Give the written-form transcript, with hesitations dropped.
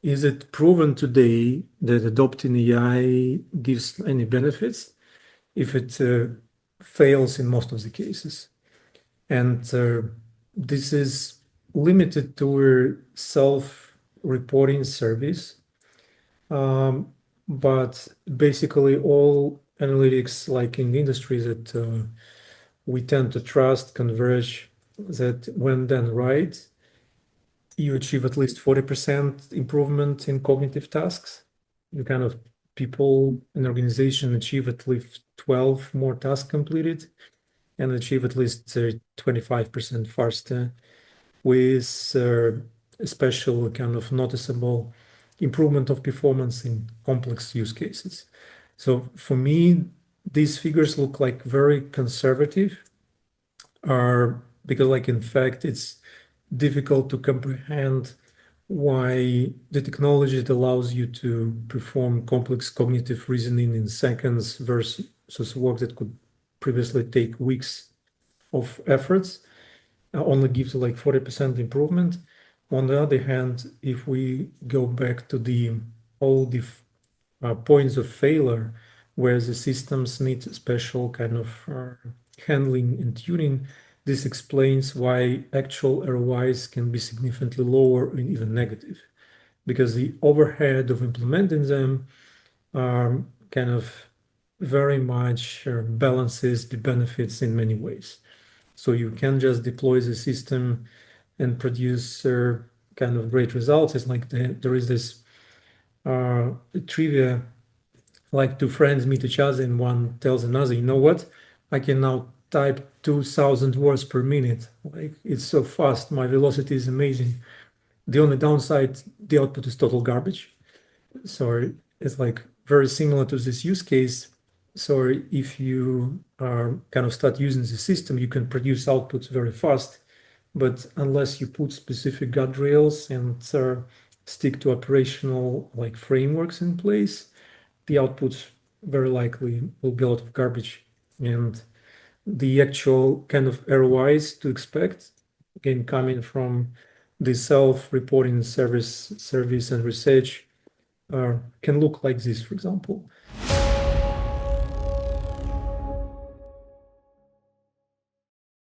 Is it proven today that adopting AI gives any benefits? If it fails in most of the cases. And this is limited to a self-reporting service. But basically all analytics, like in the industry that we tend to trust, converge that when done right, you achieve at least 40% improvement in cognitive tasks. You kind of people in organization achieve at least 12 more tasks completed and achieve at least 25% faster with a special kind of noticeable improvement of performance in complex use cases. So for me, these figures look like very conservative, because like in fact it's difficult to comprehend why the technology that allows you to perform complex cognitive reasoning in seconds versus work that could previously take weeks of efforts only gives like 40% improvement. On the other hand, if we go back to all the points of failure where the systems need special kind of handling and tuning, this explains why actual ROIs can be significantly lower and even negative, because the overhead of implementing them kind of very much balances the benefits in many ways. So you can just deploy the system and produce kind of great results. It's like there is this trivia, like two friends meet each other and one tells another, you know what? I can now type 2,000 words per minute. Like it's so fast. My velocity is amazing. The only downside, the output is total garbage. So it's like very similar to this use case. So if you kind of start using the system, you can produce outputs very fast. But unless you put specific guardrails and stick to operational like frameworks in place, the outputs very likely will be a lot of garbage. And the actual kind of ROIs to expect, again, coming from the self-reporting service and research, can look like this, for example.